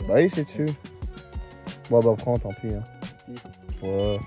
Bah oui, c'est dessus. Bon bah prends, tant pis. Hein. Ouais.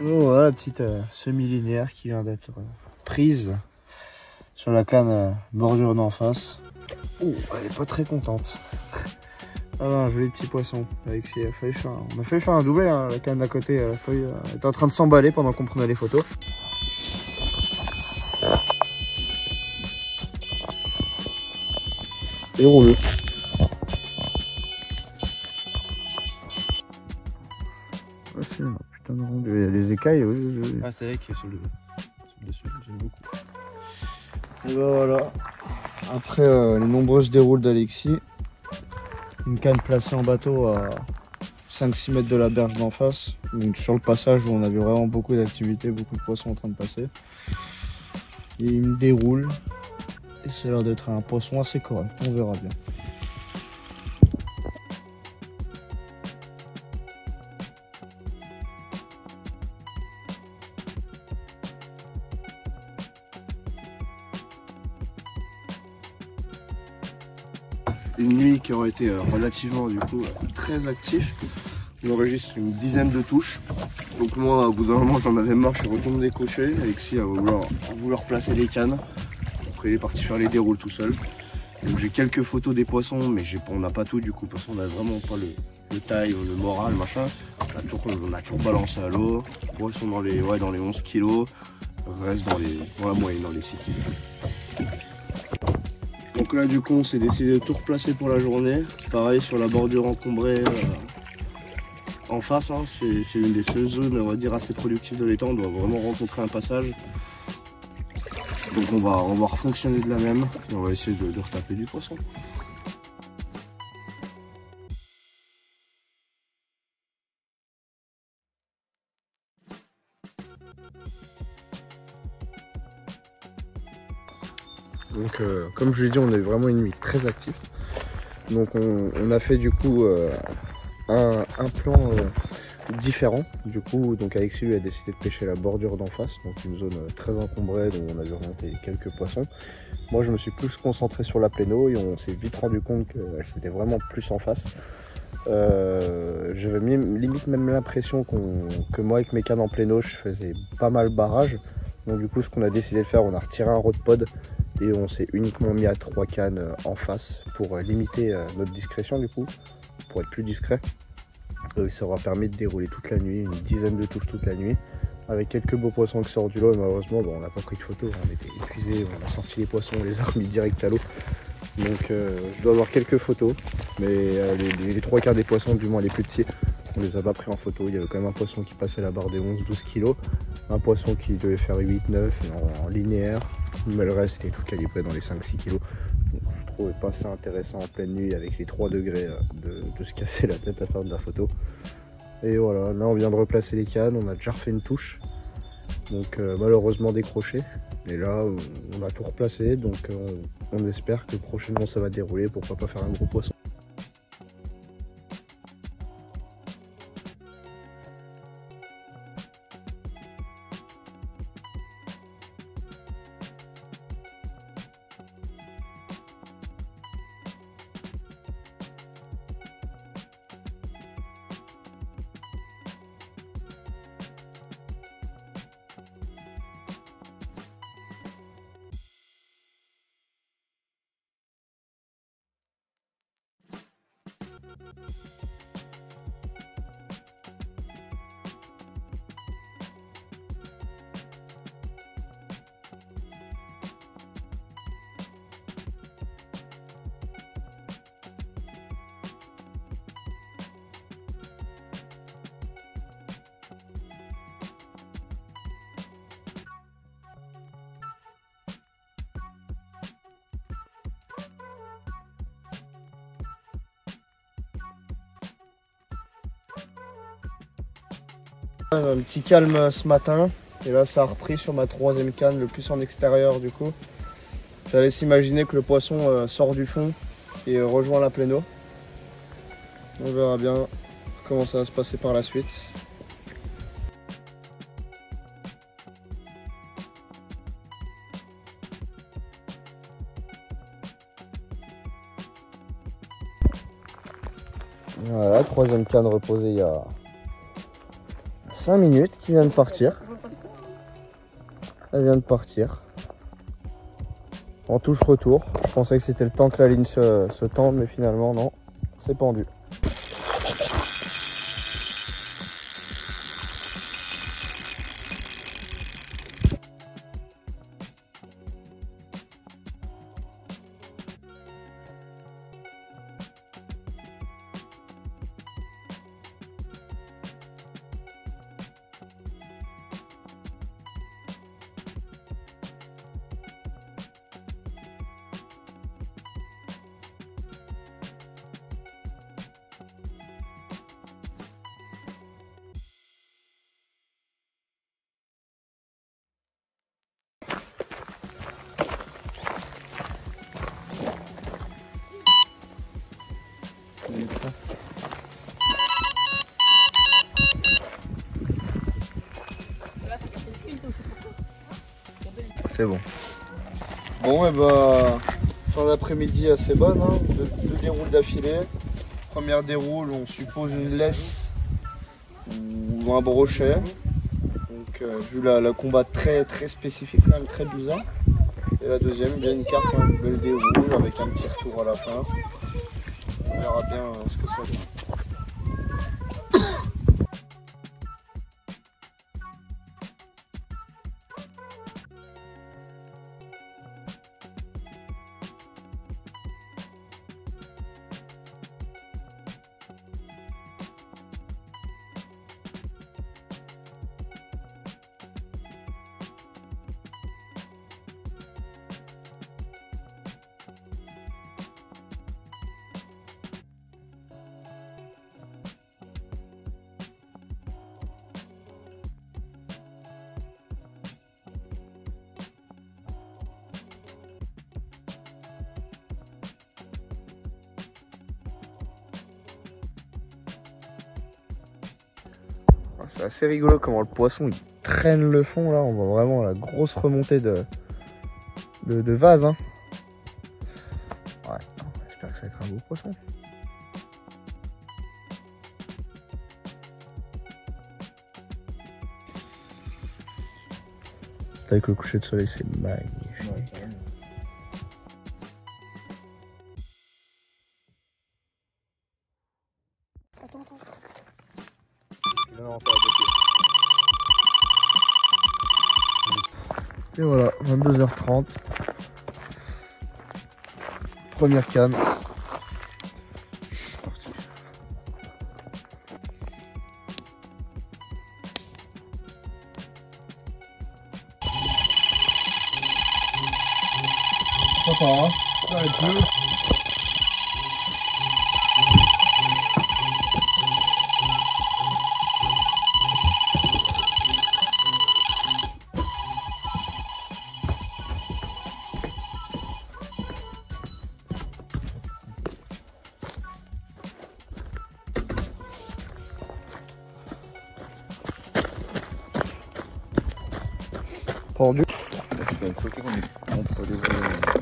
Oh, voilà la petite semi-linéaire qui vient d'être prise sur la canne bordure d'en face. Oh, elle est pas très contente. Alors un joli petit poisson avec ses feuilles fin. On a failli faire un doublé, hein, la canne d'à côté, la feuille était en train de s'emballer pendant qu'on prenait les photos. Et roule. Ah, c'est un putain de rendu. Il y a les écailles, oui. Ah, c'est vrai que sur le dessus, j'aime beaucoup. Et ben voilà. Après les nombreuses déroules d'Alexis, une canne placée en bateau à 5-6 mètres de la berge d'en face. Donc sur le passage où on avait vraiment beaucoup d'activités, beaucoup de poissons en train de passer. Et il me déroule. Et ça a l'air d'être un poisson assez correct, on verra bien. Une nuit qui aurait été relativement du coup très active. On enregistre une dizaine de touches. Donc moi au bout d'un moment j'en avais marre, je suis retourné décocher. Alexis a vouloir placer les cannes. Après il est parti faire les déroules tout seul. Donc j'ai quelques photos des poissons, mais on n'a pas tout du coup parce qu'on n'a vraiment pas le taille, le moral, machin. On a toujours balancé à l'eau. Poissons dans les 11 kilos. Reste dans la moyenne, dans les 6 kilos. Donc là du coup on s'est décidé de tout replacer pour la journée. Pareil sur la bordure encombrée en face, hein, c'est une des seules zones on va dire assez productives de l'étang. On doit vraiment rencontrer un passage. Donc on va refonctionner de la même et on va essayer de retaper du poisson. Donc comme je l'ai dit, on a eu vraiment une nuit très active. Donc on a fait du coup un plan différent. Du coup, donc Alexis lui a décidé de pêcher la bordure d'en face, donc une zone très encombrée dont on avait remonté quelques poissons. Moi je me suis plus concentré sur la pleine eau et on s'est vite rendu compte que c'était vraiment plus en face. J'avais limite même l'impression que moi avec mes cannes en pleine eau je faisais pas mal barrage. Donc du coup ce qu'on a décidé de faire, on a retiré un rod pod et on s'est uniquement mis à 3 cannes en face pour limiter notre discrétion du coup, pour être plus discret. Ça aura permis de dérouler toute la nuit, une dizaine de touches toute la nuit, avec quelques beaux poissons qui sortent du lot. Et malheureusement on n'a pas pris de photos, on était épuisés, on a sorti les poissons, on les a remis direct à l'eau. Donc je dois avoir quelques photos, mais les 3 quarts des poissons, du moins les plus petits, on les a pas pris en photo. Il y avait quand même un poisson qui passait la barre des 11-12 kg, un poisson qui devait faire 8-9 en linéaire, mais le reste était tout calibré dans les 5-6 kg. Donc, je trouvais pas ça intéressant en pleine nuit avec les 3 degrés de se casser la tête à faire de la photo. Et voilà, là on vient de replacer les cannes, on a déjà refait une touche. Donc malheureusement décroché. Et là on a tout replacé, donc on espère que prochainement ça va dérouler, pourquoi pas faire un gros poisson. Un petit calme ce matin, et là ça a repris sur ma troisième canne, le plus en extérieur du coup. Ça laisse imaginer que le poisson sort du fond et rejoint la pleine eau. On verra bien comment ça va se passer par la suite. Voilà, troisième canne reposée il y a 5 minutes qui vient de partir. Elle vient de partir. En touche retour. Je pensais que c'était le temps que la ligne se tende, mais finalement non, c'est pendu. C'est bon. Bon, et bah, fin d'après-midi assez bonne, hein. Deux déroules d'affilée. Première déroule, on suppose une laisse ou un brochet. Donc, vu la combat très spécifique, quand même très bizarre. Et la deuxième, bien une carte, une belle déroule avec un petit retour à la fin. On verra bien ce que ça donne. C'est assez rigolo comment le poisson il traîne le fond là, on voit vraiment la grosse remontée de vase. Hein. Ouais, j'espère que ça va être un beau poisson. Avec le coucher de soleil, c'est magnifique. Ouais, attends. Et voilà, 22h30. Première canne. Sympa, hein? Ouais, Dieu. pendu. Je suis quand même choqué qu'on ait pas des vrais.